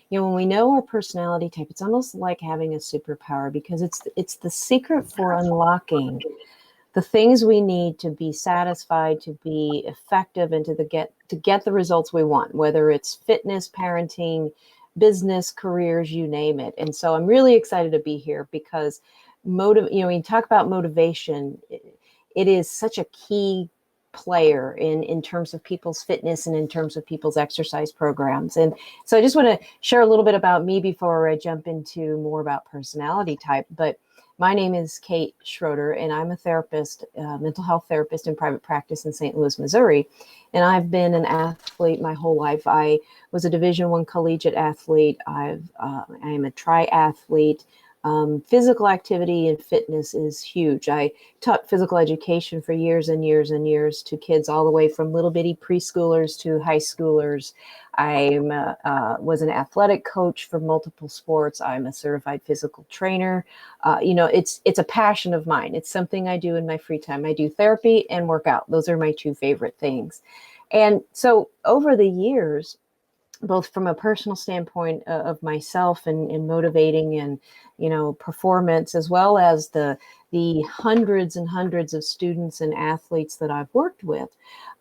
when we know our personality type, it's almost like having a superpower because it's the secret for unlocking the things we need to be satisfied, to be effective, and to get the results we want, whether it's fitness, parenting, business, careers, you name it. And so I'm really excited to be here because when you talk about motivation, it is such a key player in terms of people's fitness and in terms of people's exercise programs. And so I just want to share a little bit about me before I jump into more about personality type. But my name is Kate Schroeder, and I'm a therapist, mental health therapist in private practice in St. Louis, Missouri. And I've been an athlete my whole life. I was a Division I collegiate athlete. I am a triathlete. Physical activity and fitness is huge. I taught physical education for years and years and years to kids all the way from little bitty preschoolers to high schoolers. I was an athletic coach for multiple sports. I'm a certified physical trainer. It's a passion of mine. It's something I do in my free time. I do therapy and work out. Those are my two favorite things. And so over the years, both from a personal standpoint of myself and motivating and performance, as well as the hundreds and hundreds of students and athletes that I've worked with,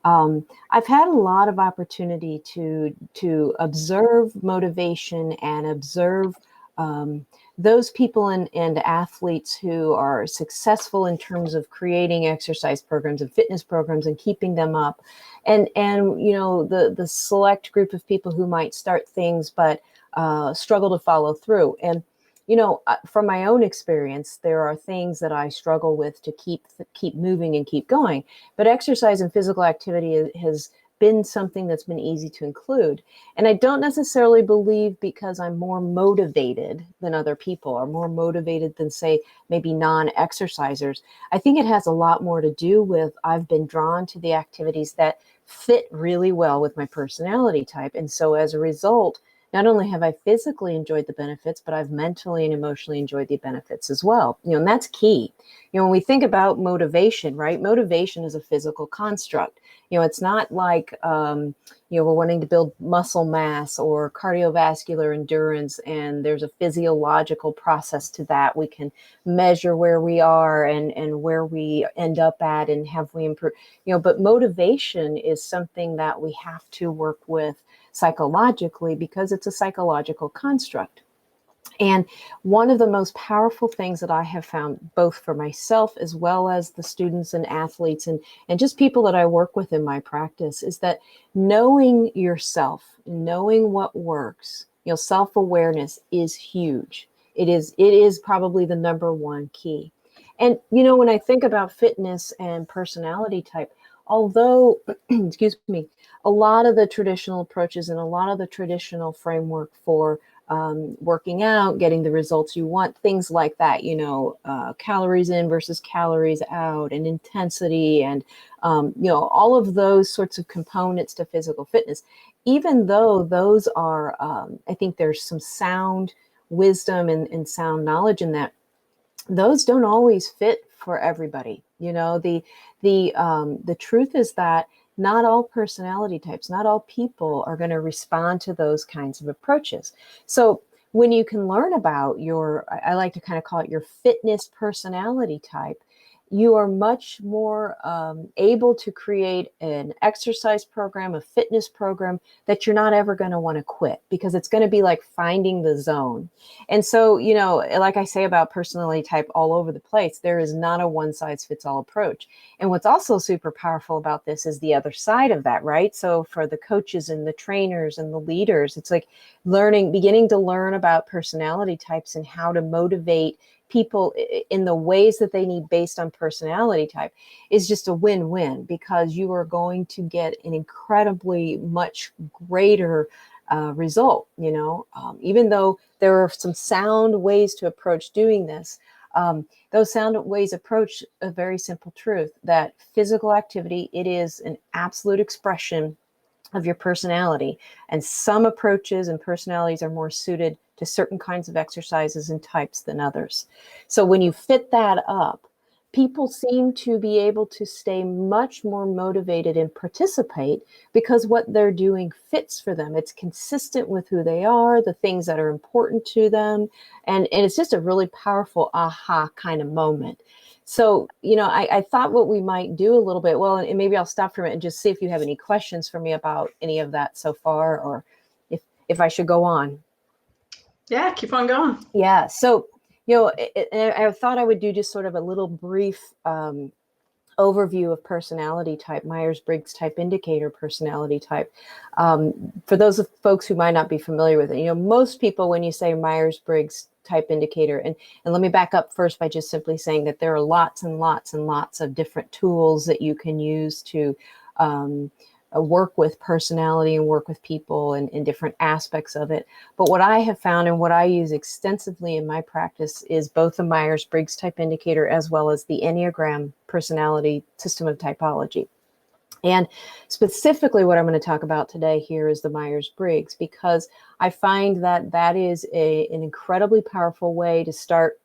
I've had a lot of opportunity to observe motivation and observe those people and athletes who are successful in terms of creating exercise programs and fitness programs and keeping them up. And the select group of people who might start things but struggle to follow through. And from my own experience, there are things that I struggle with to keep moving and keep going. But exercise and physical activity has been something that's been easy to include. And I don't necessarily believe because I'm more motivated than other people or more motivated than, say, maybe non-exercisers. I think it has a lot more to do with I've been drawn to the activities that fit really well with my personality type. And so as a result, not only have I physically enjoyed the benefits, but I've mentally and emotionally enjoyed the benefits as well. And that's key. When we think about motivation, right? Motivation is a physical construct. It's not like, we're wanting to build muscle mass or cardiovascular endurance, and there's a physiological process to that. We can measure where we are and where we end up at and have we improved, but motivation is something that we have to work with psychologically because it's a psychological construct. And one of the most powerful things that I have found, both for myself as well as the students and athletes and just people that I work with in my practice, is that knowing yourself, knowing what works, self-awareness is huge. It is probably the number one key. And, when I think about fitness and personality type, although, excuse me, a lot of the traditional approaches and a lot of the traditional framework for working out, getting the results you want, things like that, calories in versus calories out and intensity and, all of those sorts of components to physical fitness, even though those are, I think there's some sound wisdom and sound knowledge in that, those don't always fit for everybody. The truth is that not all personality types, not all people are going to respond to those kinds of approaches. So when you can learn about I like to kind of call it your fitness personality type, you are much more able to create an exercise program, a fitness program that you're not ever going to want to quit, because it's going to be like finding the zone. And so, like I say about personality type all over the place, there is not a one size fits all approach. And what's also super powerful about this is the other side of that, right? So for the coaches and the trainers and the leaders, it's like beginning to learn about personality types and how to motivate people in the ways that they need based on personality type is just a win-win, because you are going to get an incredibly much greater result. Even though there are some sound ways to approach doing this, those sound ways approach a very simple truth that physical activity, it is an absolute expression of your personality, and some approaches and personalities are more suited to certain kinds of exercises and types than others. So when you fit that up, people seem to be able to stay much more motivated and participate because what they're doing fits for them. It's consistent with who they are, the things that are important to them. And it's just a really powerful aha kind of moment. So, I thought what we might do a little bit, well, and maybe I'll stop for a minute and just see if you have any questions for me about any of that so far, or if I should go on. Yeah, keep on going. Yeah. So, I thought I would do just sort of a little brief overview of personality type, Myers-Briggs type indicator personality type. For those of folks who might not be familiar with it, most people, when you say Myers-Briggs type indicator, and let me back up first by just simply saying that there are lots and lots and lots of different tools that you can use to work with personality and work with people and different aspects of it. But what I have found and what I use extensively in my practice is both the Myers-Briggs type indicator as well as the Enneagram personality system of typology. And specifically what I'm going to talk about today here is the Myers-Briggs, because I find that that is an incredibly powerful way to start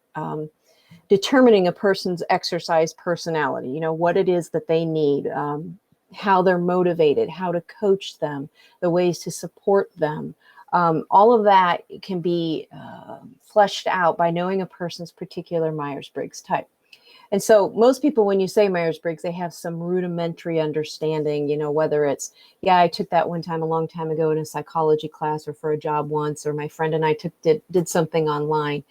determining a person's exercise personality, what it is that they need, how they're motivated, how to coach them, the ways to support them. All of that can be fleshed out by knowing a person's particular Myers-Briggs type. And so most people, when you say Myers-Briggs, they have some rudimentary understanding, whether it's, I took that one time a long time ago in a psychology class or for a job once, or my friend and I did something online.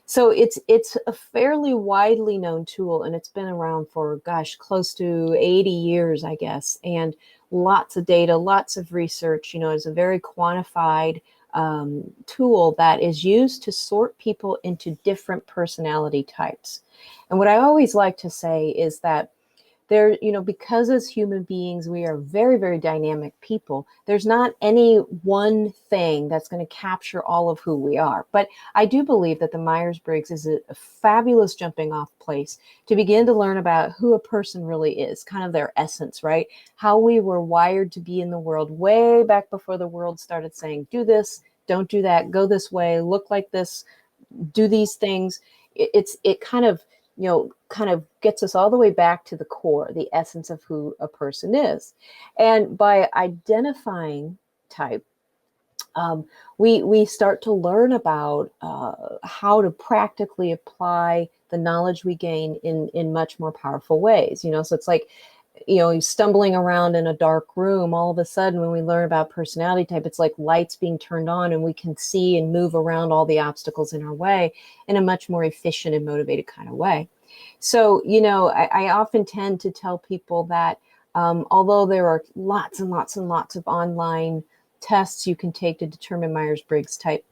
So it's a fairly widely known tool, and it's been around for, close to 80 years, I guess, and lots of data, lots of research. It's a very quantified tool that is used to sort people into different personality types. And what I always like to say is that there, because as human beings, we are very, very dynamic people, there's not any one thing that's going to capture all of who we are. But I do believe that the Myers-Briggs is a fabulous jumping off place to begin to learn about who a person really is, kind of their essence, right? How we were wired to be in the world way back before the world started saying, do this, don't do that, go this way, look like this, do these things. It kind of gets us all the way back to the core, the essence of who a person is. And by identifying type, we start to learn about how to practically apply the knowledge we gain in much more powerful ways. So it's like, stumbling around in a dark room, all of a sudden when we learn about personality type, it's like lights being turned on and we can see and move around all the obstacles in our way in a much more efficient and motivated kind of way. So, I often tend to tell people that although there are lots and lots and lots of online tests you can take to determine Myers-Briggs type,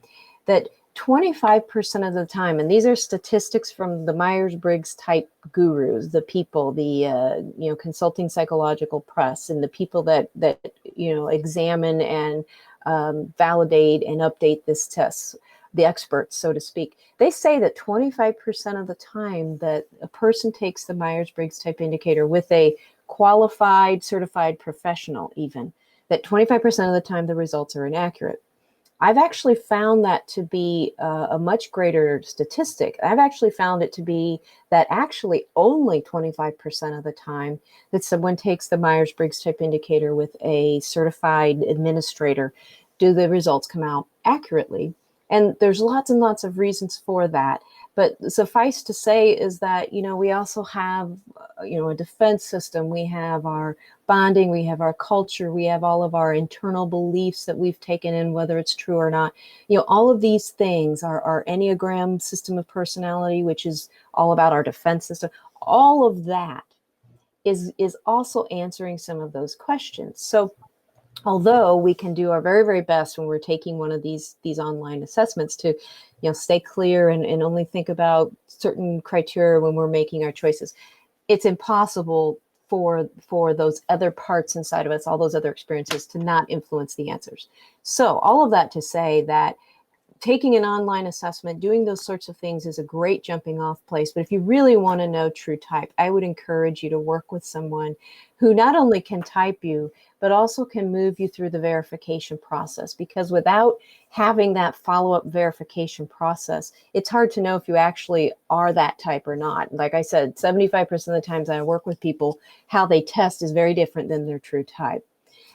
that 25% of the time, and these are statistics from the Myers-Briggs type gurus, the people, the consulting psychological press, and the people that examine and validate and update this test, the experts, so to speak, they say that 25% of the time that a person takes the Myers-Briggs type indicator with a qualified, certified professional, even, that 25% of the time the results are inaccurate. I've actually found that to be a much greater statistic. I've actually found it to be that actually only 25% of the time that someone takes the Myers-Briggs type indicator with a certified administrator do the results come out accurately. And there's lots and lots of reasons for that. But suffice to say is that, we also have, a defense system. We have our bonding, we have our culture, we have all of our internal beliefs that we've taken in, whether it's true or not. All of these things, our Enneagram system of personality, which is all about our defense system, all of that is also answering some of those questions. So although we can do our very, very best when we're taking one of these online assessments to, stay clear and only think about certain criteria when we're making our choices, it's impossible for those other parts inside of us, all those other experiences, to not influence the answers. So all of that to say that taking an online assessment, doing those sorts of things is a great jumping off place. But if you really want to know true type, I would encourage you to work with someone who not only can type you, but also can move you through the verification process. Because without having that follow-up verification process, it's hard to know if you actually are that type or not. Like I said, 75% of the times I work with people, how they test is very different than their true type.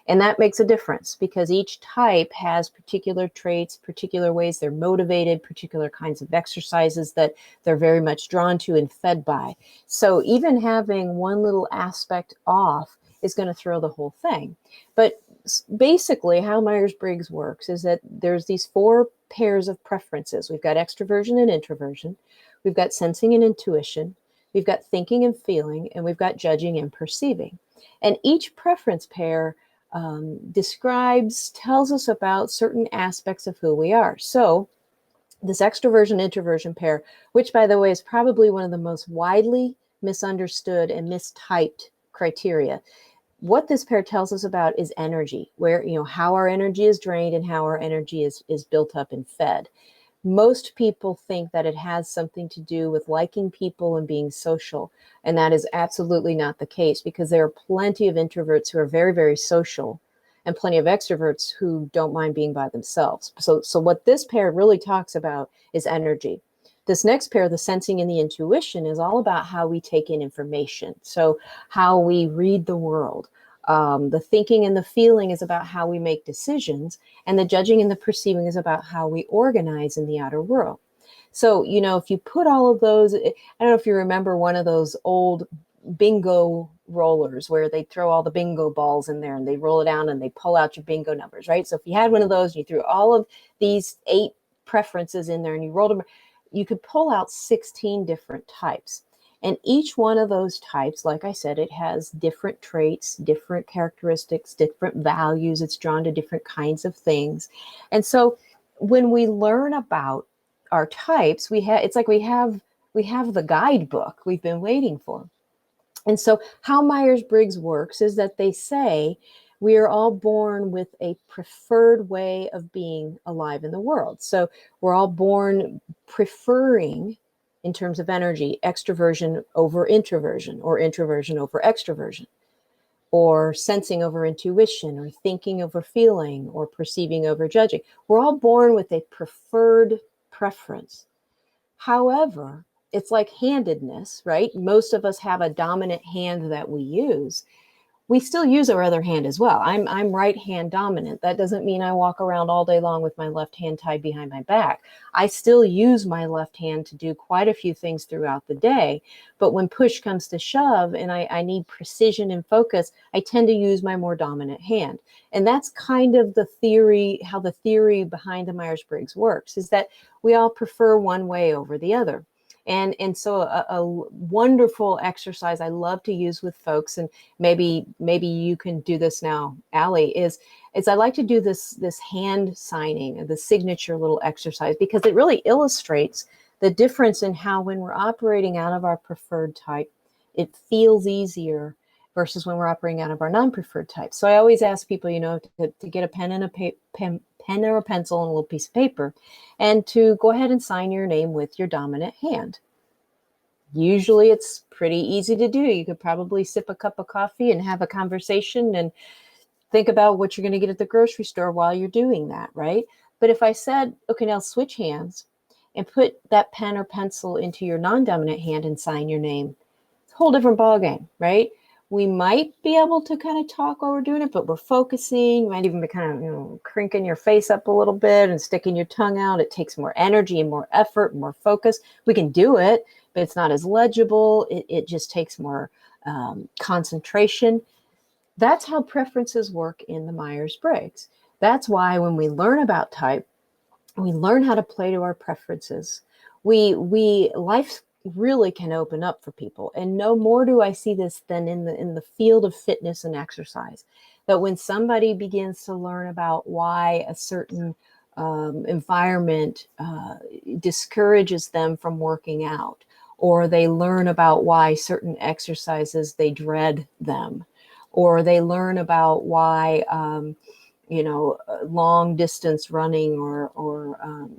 And that makes a difference because each type has particular traits, particular ways they're motivated, particular kinds of exercises that they're very much drawn to and fed by. So even having one little aspect off is going to throw the whole thing. But basically how Myers-Briggs works is that there's these 4 pairs of preferences. We've got extroversion and introversion. We've got sensing and intuition. We've got thinking and feeling, and we've got judging and perceiving. And each preference pair tells us about certain aspects of who we are. So this extroversion introversion pair, which by the way is probably one of the most widely misunderstood and mistyped criteria, what this pair tells us about is energy, where, how our energy is drained and how our energy is built up and fed. Most people think that it has something to do with liking people and being social. And that is absolutely not the case, because there are plenty of introverts who are very, very social and plenty of extroverts who don't mind being by themselves. So what this pair really talks about is energy. This next pair, the sensing and the intuition, is all about how we take in information. So how we read the world. The thinking and the feeling is about how we make decisions, and the judging and the perceiving is about how we organize in the outer world. So, if you put all of those, I don't know if you remember one of those old bingo rollers where they throw all the bingo balls in there and they roll it down and they pull out your bingo numbers, right? So if you had one of those and you threw all of these 8 preferences in there and you rolled them, you could pull out 16 different types. And each one of those types, like I said, it has different traits, different characteristics, different values. It's drawn to different kinds of things. And so when we learn about our types, it's like we have the guidebook we've been waiting for. And so how Myers-Briggs works is that they say we are all born with a preferred way of being alive in the world. So we're all born preferring, in terms of energy, extroversion over introversion, or introversion over extroversion, or sensing over intuition, or thinking over feeling, or perceiving over judging. We're all born with a preferred preference. However, it's like handedness, right? Most of us have a dominant hand that we use. We still use our other hand as well. I'm right hand dominant. That doesn't mean I walk around all day long with my left hand tied behind my back. I still use my left hand to do quite a few things throughout the day. But when push comes to shove and I need precision and focus, I tend to use my more dominant hand. And that's kind of the theory, how the theory behind the Myers-Briggs works, is that we all prefer one way over the other. And so a wonderful exercise I love to use with folks, and maybe you can do this now, Allie, is I like to do this hand signing, the signature little exercise, because it really illustrates the difference in how, when we're operating out of our preferred type, it feels easier versus when we're operating out of our non-preferred type. So I always ask people, to get a pen and pen or a pencil and a little piece of paper, and to go ahead and sign your name with your dominant hand. Usually it's pretty easy to do. You could probably sip a cup of coffee and have a conversation and think about what you're going to get at the grocery store while you're doing that, right? But if I said, okay, now switch hands and put that pen or pencil into your non-dominant hand and sign your name, it's a whole different ballgame, right? We might be able to kind of talk while we're doing it, but we're focusing. You might even be kind of, crinking your face up a little bit and sticking your tongue out. It takes more energy and more effort, more focus. We can do it, but it's not as legible. It just takes more concentration. That's how preferences work in the Myers-Briggs. That's why when we learn about type, we learn how to play to our preferences. Life really can open up for people. And no more do I see this than in the field of fitness and exercise. That when somebody begins to learn about why a certain environment discourages them from working out, or they learn about why certain exercises, they dread them, or they learn about why long distance running or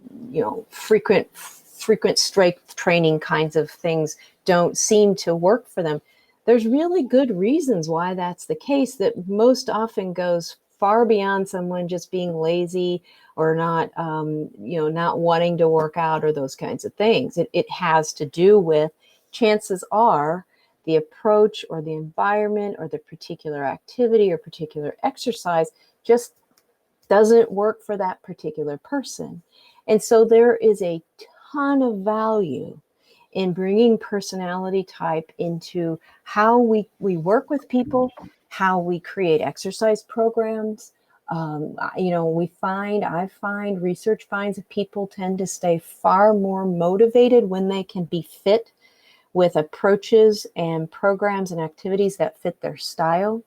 frequent strength training kinds of things don't seem to work for them. There's really good reasons why that's the case, that most often goes far beyond someone just being lazy or not, not wanting to work out or those kinds of things. It has to do with, chances are, the approach or the environment or the particular activity or particular exercise just doesn't work for that particular person. And so there is a ton of value in bringing personality type into how we work with people, how we create exercise programs. I find research finds that people tend to stay far more motivated when they can be fit with approaches and programs and activities that fit their style.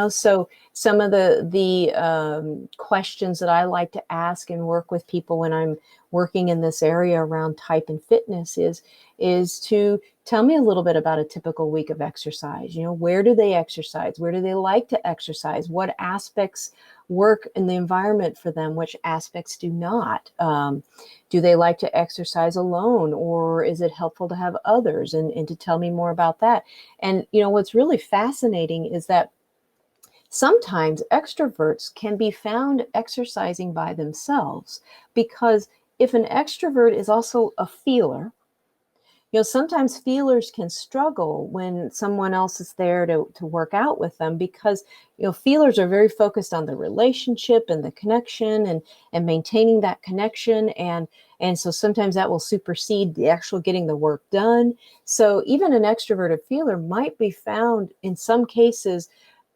So some of the questions that I like to ask and work with people when I'm working in this area around type and fitness is to tell me a little bit about a typical week of exercise. Where do they exercise? Where do they like to exercise? What aspects work in the environment for them? Which aspects do not? Do they like to exercise alone, or is it helpful to have others? And to tell me more about that. And what's really fascinating is that sometimes extroverts can be found exercising by themselves, because if an extrovert is also a feeler, sometimes feelers can struggle when someone else is there to work out with them, because feelers are very focused on the relationship and the connection and maintaining that connection, and so sometimes that will supersede the actual getting the work done. So even an extroverted feeler might be found in some cases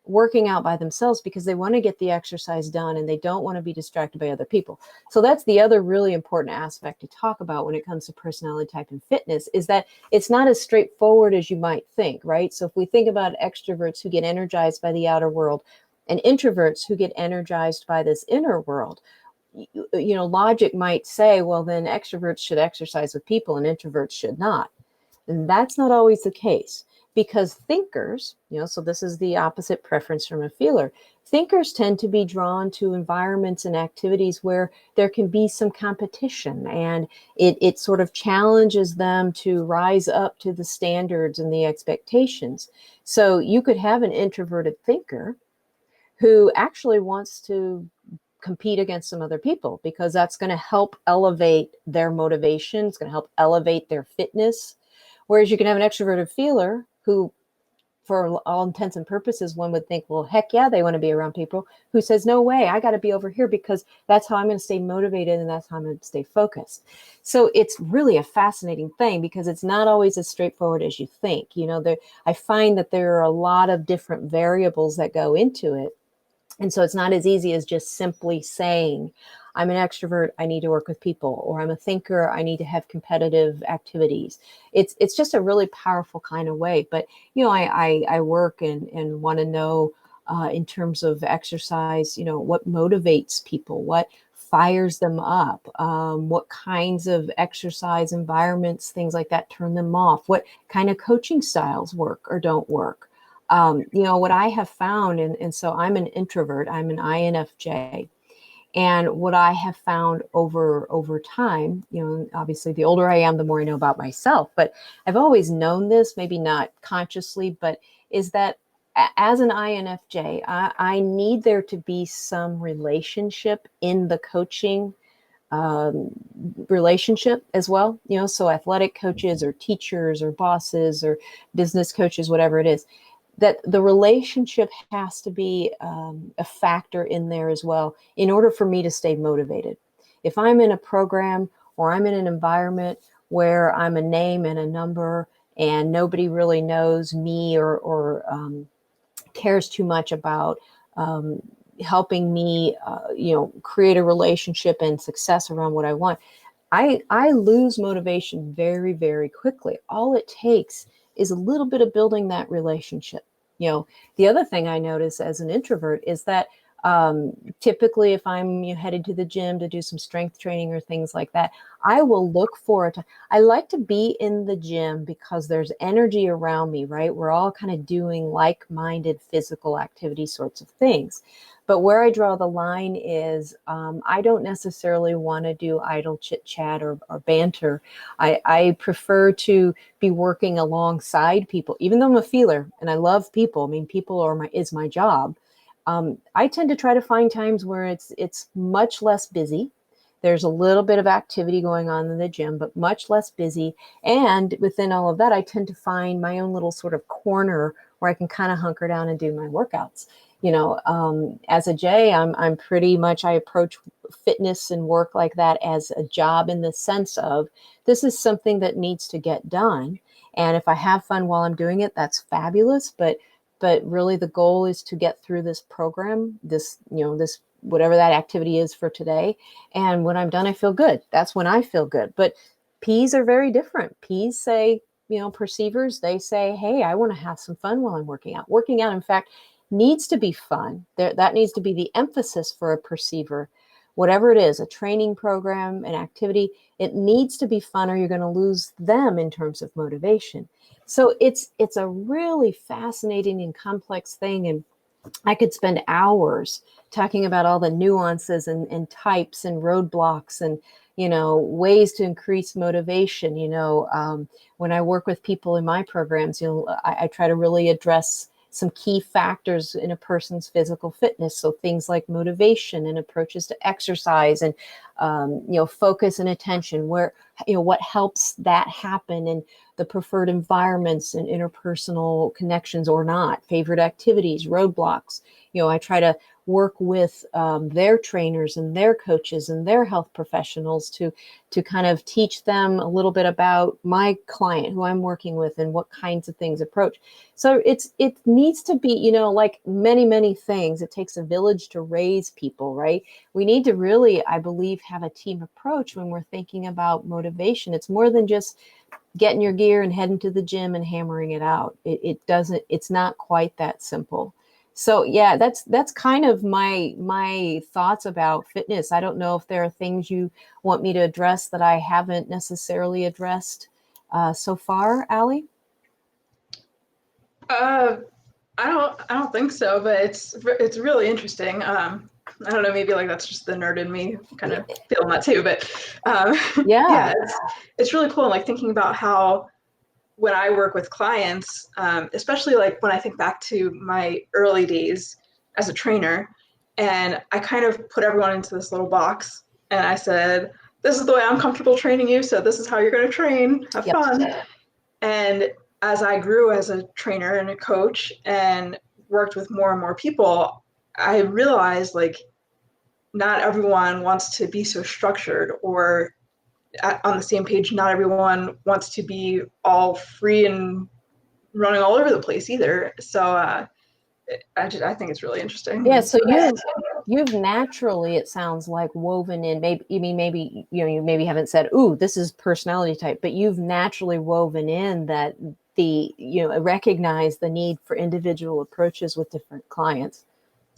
working out by themselves because they want to get the exercise done and they don't want to be distracted by other people. So that's the other really important aspect to talk about when it comes to personality type and fitness, is that it's not as straightforward as you might think, right? So if we think about extroverts who get energized by the outer world and introverts who get energized by this inner world, logic might say, well, then extroverts should exercise with people and introverts should not. And that's not always the case. Because thinkers, so this is the opposite preference from a feeler. Thinkers tend to be drawn to environments and activities where there can be some competition, and it sort of challenges them to rise up to the standards and the expectations. So you could have an introverted thinker who actually wants to compete against some other people because that's going to help elevate their motivation. It's going to help elevate their fitness. Whereas you can have an extroverted feeler who, for all intents and purposes, one would think, well, heck yeah, they want to be around people, who says, no way, I got to be over here because that's how I'm going to stay motivated and that's how I'm going to stay focused. So it's really a fascinating thing because it's not always as straightforward as you think. I find that there are a lot of different variables that go into it. And so it's not as easy as just simply saying, I'm an extrovert, I need to work with people, or I'm a thinker, I need to have competitive activities. It's just a really powerful kind of way. But, I work and want to know in terms of exercise, what motivates people, what fires them up, what kinds of exercise environments, things like that, turn them off, what kind of coaching styles work or don't work. What I have found, and so I'm an introvert, I'm an INFJ. And what I have found over time, obviously the older I am, the more I know about myself, but I've always known this, maybe not consciously, but is that as an INFJ, I need there to be some relationship in the coaching relationship as well. So athletic coaches or teachers or bosses or business coaches, whatever it is, that the relationship has to be a factor in there as well in order for me to stay motivated. If I'm in a program or I'm in an environment where I'm a name and a number and nobody really knows me or cares too much about helping me, create a relationship and success around what I want, I lose motivation very, very quickly. All it takes is a little bit of building that relationship. The other thing I notice as an introvert is that Typically, if I'm headed to the gym to do some strength training or things like that, I will look for it. I like to be in the gym because there's energy around me, right? We're all kind of doing like-minded physical activity sorts of things. But where I draw the line is I don't necessarily want to do idle chit chat or banter. I prefer to be working alongside people, even though I'm a feeler and I love people. I mean, people is my job. I tend to try to find times where it's much less busy. There's a little bit of activity going on in the gym, but much less busy. And within all of that, I tend to find my own little sort of corner where I can kind of hunker down and do my workouts. As a J, I'm pretty much, I approach fitness and work like that as a job in the sense of this is something that needs to get done. And if I have fun while I'm doing it, that's fabulous. But really the goal is to get through this program, this whatever that activity is for today. And when I'm done, I feel good. That's when I feel good. But P's are very different. P's say, perceivers, they say, hey, I want to have some fun while I'm working out. Working out, in fact, needs to be fun. That needs to be the emphasis for a perceiver. Whatever it is, a training program, an activity, it needs to be fun or you're going to lose them in terms of motivation. So it's a really fascinating and complex thing. And I could spend hours talking about all the nuances and types and roadblocks and, ways to increase motivation. When I work with people in my programs, I try to really address some key factors in a person's physical fitness. So things like motivation and approaches to exercise and, focus and attention, where, what helps that happen and the preferred environments and interpersonal connections or not, favorite activities, roadblocks. I try to work with their trainers and their coaches and their health professionals to kind of teach them a little bit about my client who I'm working with and what kinds of things approach. So it needs to be, like many, many things, it takes a village to raise people, right? We need to really, I believe, have a team approach when we're thinking about motivation. It's more than just getting your gear and heading to the gym and hammering it out. It's not quite that simple. So yeah, that's kind of my thoughts about fitness. I don't know if there are things you want me to address that I haven't necessarily addressed so far, Allie? I don't think so, but it's really interesting. I don't know, maybe like that's just the nerd in me kind of feeling that too, but Yeah. yeah, it's really cool. And like thinking about how when I work with clients, especially like when I think back to my early days as a trainer, and I kind of put everyone into this little box, and I said, "This is the way I'm comfortable training you, so this is how you're going to train. Have Yep. fun." And as I grew as a trainer and a coach and worked with more and more people, I realized like not everyone wants to be so structured or on the same page. Not everyone wants to be all free and running all over the place either. So I think it's really interesting. Yeah, so you've naturally, it sounds like, woven in, maybe you maybe haven't said, "Ooh, this is personality type," but you've naturally woven in that recognize the need for individual approaches with different clients.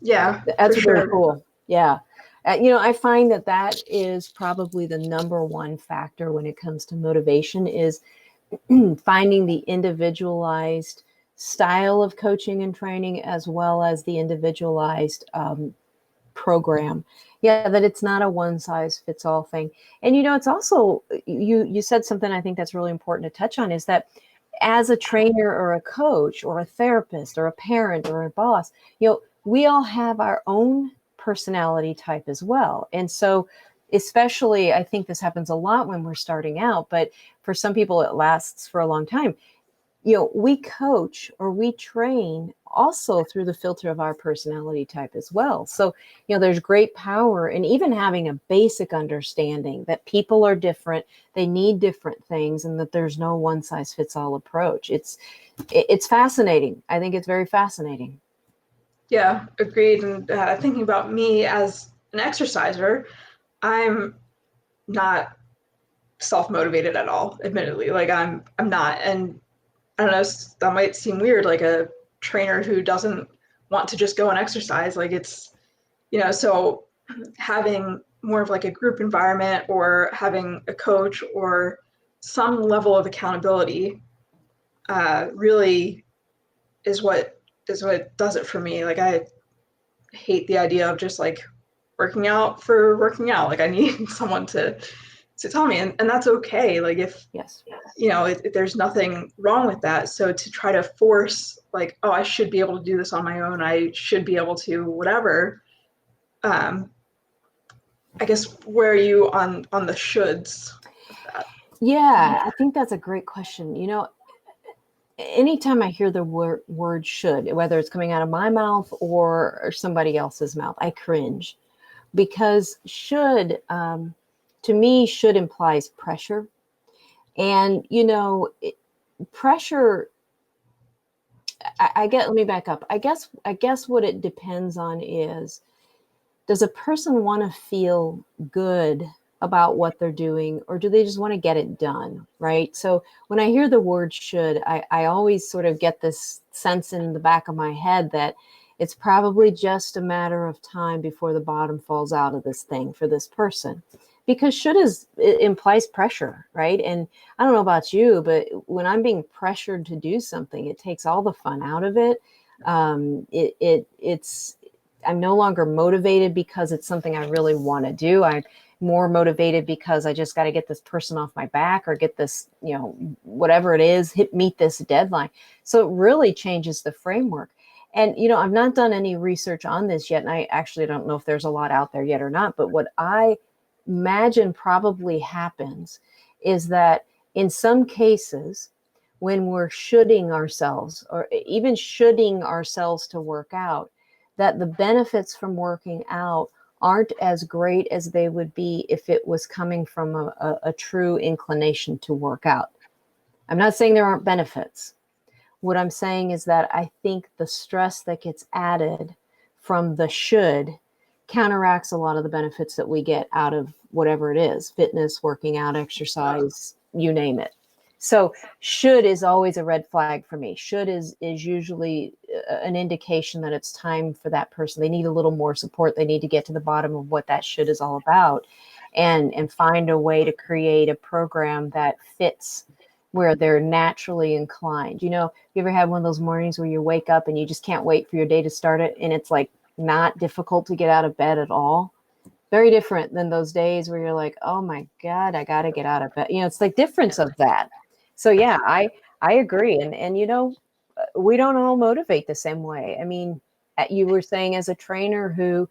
Yeah, That's for really sure. cool. Yeah. I find that is probably the number one factor when it comes to motivation is finding the individualized style of coaching and training as well as the individualized program. Yeah, that it's not a one size fits all thing. And it's also, you said something I think that's really important to touch on, is that as a trainer or a coach or a therapist or a parent or a boss, we all have our own personality type as well. And so, especially, I think this happens a lot when we're starting out, but for some people, it lasts for a long time. We coach or we train also through the filter of our personality type as well. So, there's great power in even having a basic understanding that people are different, they need different things, and that there's no one size fits all approach. It's fascinating. I think it's very fascinating. Yeah, agreed. And thinking about me as an exerciser, I'm not self-motivated at all, admittedly. Like I'm not. And I don't know, that might seem weird, like a trainer who doesn't want to just go and exercise. Like So having more of like a group environment or having a coach or some level of accountability really is what does it for me. Like I hate the idea of just like working out for working out. Like I need someone to tell me, and that's okay. Like if Yes. if there's nothing wrong with that. So to try to force like, oh, I should be able to do this on my own. I should be able to whatever. Um, I guess where are you on the shoulds of that? Yeah, I think that's a great question. Anytime I hear the word should, whether it's coming out of my mouth or somebody else's mouth, I cringe because should, to me, should implies pressure. And, pressure, I get, let me back up. I guess what it depends on is, does a person want to feel good about what they're doing, or do they just want to get it done? Right. So when I hear the word should, I always sort of get this sense in the back of my head that it's probably just a matter of time before the bottom falls out of this thing for this person. Because should it implies pressure, right? And I don't know about you, but when I'm being pressured to do something, it takes all the fun out of it. It's I'm no longer motivated because it's something I really want to do. I'm more motivated because I just got to get this person off my back or get this, whatever it is, meet this deadline. So it really changes the framework. And, I've not done any research on this yet. And I actually don't know if there's a lot out there yet or not. But what I imagine probably happens is that in some cases, when we're shoulding ourselves or even shoulding ourselves to work out, that the benefits from working out aren't as great as they would be if it was coming from a true inclination to work out. I'm not saying there aren't benefits. What I'm saying is that I think the stress that gets added from the should counteracts a lot of the benefits that we get out of whatever it is, fitness, working out, exercise, you name it. So should is always a red flag for me. Should is usually an indication that it's time for that person. They need a little more support. They need to get to the bottom of what that should is all about and find a way to create a program that fits where they're naturally inclined. You ever had one of those mornings where you wake up and you just can't wait for your day to start it and it's like not difficult to get out of bed at all? Very different than those days where you're like, oh my God, I got to get out of bed. It's like difference of that. So yeah, I agree. And we don't all motivate the same way. I mean, you were saying as a trainer who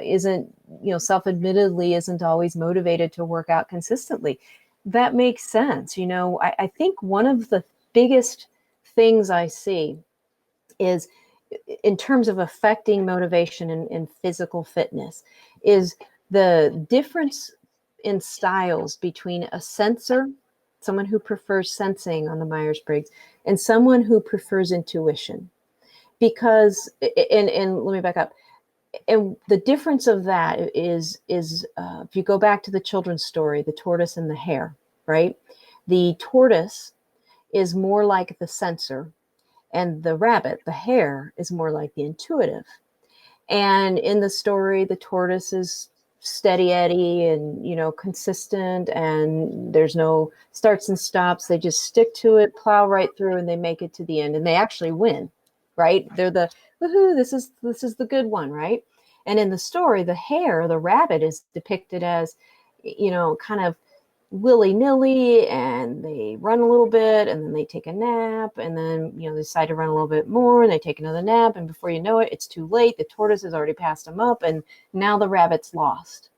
isn't, self-admittedly isn't always motivated to work out consistently. That makes sense. I think one of the biggest things I see is in terms of affecting motivation and physical fitness is the difference in styles between a sensor, someone who prefers sensing on the Myers-Briggs, and someone who prefers intuition. Because, and let me back up, and the difference of that is if you go back to the children's story, the tortoise and the hare, right? The tortoise is more like the sensor, and the rabbit, the hare, is more like the intuitive. And in the story, the tortoise is steady Eddie and, consistent, and there's no starts and stops. They just stick to it, plow right through, and they make it to the end, and they actually win, right? They're the woohoo, this is the good one, right? And in the story, the hare, the rabbit, is depicted as, kind of willy-nilly, and they run a little bit and then they take a nap, and then they decide to run a little bit more and they take another nap, and before you know it, it's too late. The tortoise has already passed them up, and now the rabbit's lost.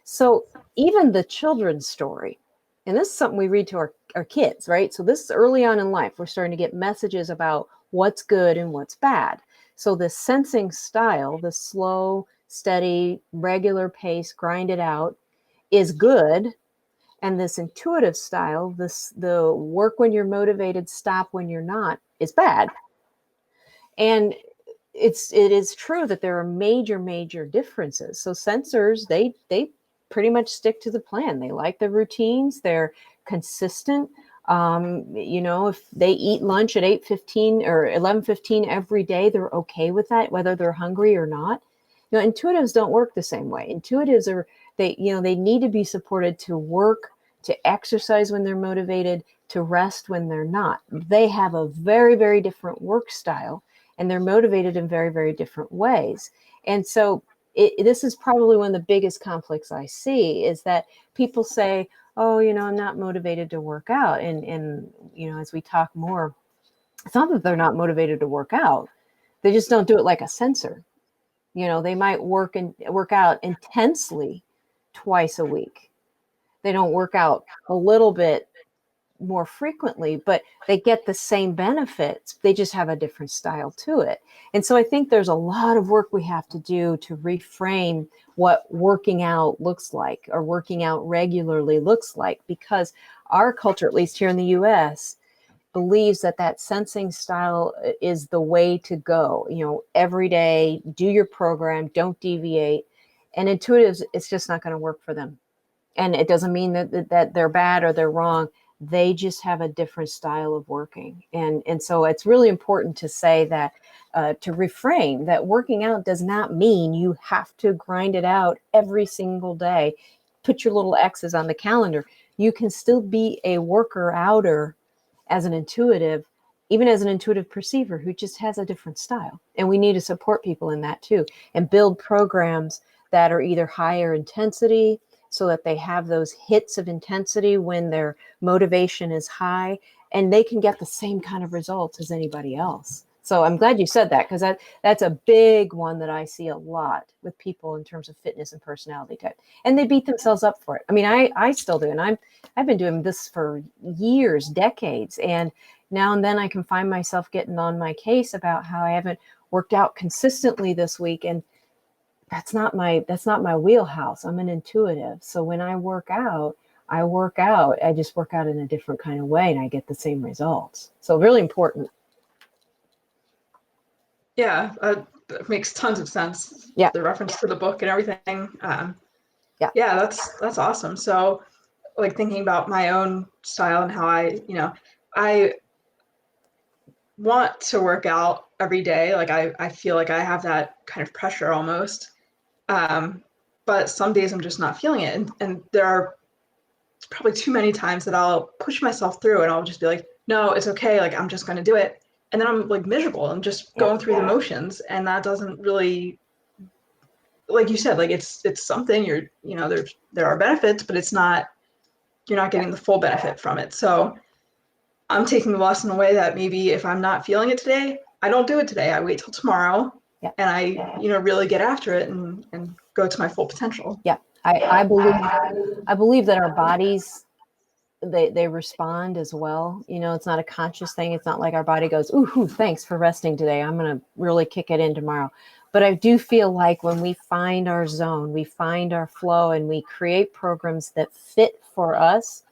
So even the children's story, and this is something we read to our kids, right? So this is early on in life. We're starting to get messages about what's good and what's bad. So the sensing style, the slow, steady, regular pace, grind it out, is good. And this intuitive style, the work when you're motivated, stop when you're not, is bad. And it is true that there are major differences. So sensors, they pretty much stick to the plan. They like the routines. They're consistent. If they eat lunch at 8:15 or 11:15 every day, they're okay with that, whether they're hungry or not. Intuitives don't work the same way. Intuitives are, they need to be supported to work, to exercise when they're motivated, to rest when they're not. They have a very, very different work style, and they're motivated in very, very different ways. And so this is probably one of the biggest conflicts I see, is that people say, oh, I'm not motivated to work out. And as we talk more, it's not that they're not motivated to work out. They just don't do it like a sensor. They might work out intensely twice a week. They don't work out a little bit more frequently, but they get the same benefits. They just have a different style to it. And so I think there's a lot of work we have to do to reframe what working out looks like, or working out regularly looks like, because our culture, at least here in the US, believes that sensing style is the way to go. Every day, do your program, don't deviate. And intuitives, it's just not going to work for them. And it doesn't mean that they're bad or they're wrong. They just have a different style of working. And so it's really important to say that, to reframe that working out does not mean you have to grind it out every single day. Put your little X's on the calendar. You can still be a worker outer as an intuitive, even as an intuitive perceiver who just has a different style. And we need to support people in that too, and build programs that are either higher intensity, so that they have those hits of intensity when their motivation is high, and they can get the same kind of results as anybody else. So I'm glad you said that, because that's a big one that I see a lot with people in terms of fitness and personality type. And they beat themselves up for it. I mean, I still do. And I've been doing this for years, decades. And now and then I can find myself getting on my case about how I haven't worked out consistently this week. And that's not my wheelhouse. I'm an intuitive. So when I work out, I just work out in a different kind of way, and I get the same results. So really important. Yeah, that makes tons of sense. Yeah. The reference to the book and everything. Yeah. Yeah, that's awesome. So, like, thinking about my own style and how I want to work out every day. Like, I feel like I have that kind of pressure almost. But some days I'm just not feeling it. And there are probably too many times that I'll push myself through, and I'll just be like, no, it's okay. Like, I'm just going to do it. And then I'm like miserable and just going through the motions. And that doesn't really, like you said, like it's something there are benefits, but you're not getting the full benefit from it. So I'm taking the lesson away that maybe if I'm not feeling it today, I don't do it today. I wait till tomorrow, and I, really get after it and go to my full potential. Yeah. I believe that our bodies, they respond as well. It's not a conscious thing. It's not like our body goes, ooh, thanks for resting today, I'm going to really kick it in tomorrow. But I do feel like when we find our zone, we find our flow, and we create programs that fit for us,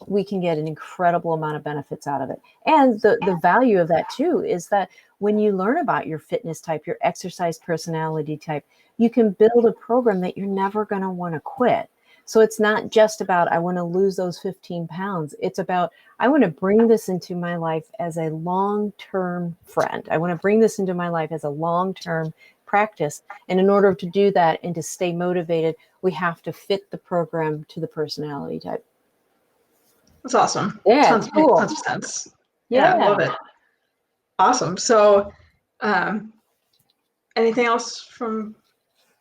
we can get an incredible amount of benefits out of it. And the value of that too is that when you learn about your fitness type, your exercise personality type, you can build a program that you're never going to want to quit. So it's not just about, I want to lose those 15 pounds. It's about, I want to bring this into my life as a long-term friend. I want to bring this into my life as a long-term practice. And in order to do that and to stay motivated, we have to fit the program to the personality type. That's awesome. Yeah, cool. Tons of sense. Yeah, love it. Awesome. So, anything else from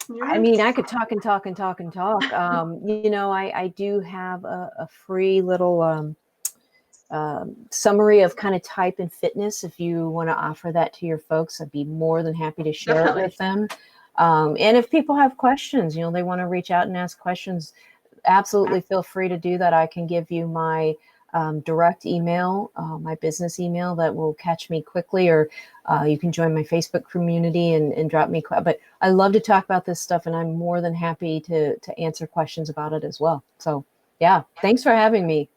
your end? I mean, I could talk and talk and talk and talk. I do have a free little summary of kind of type and fitness. If you want to offer that to your folks, I'd be more than happy to share it with them. And if people have questions, they want to reach out and ask questions, absolutely feel free to do that. I can give you my direct email, my business email that will catch me quickly, or you can join my Facebook community and drop me. But I love to talk about this stuff, and I'm more than happy to answer questions about it as well. So yeah, thanks for having me.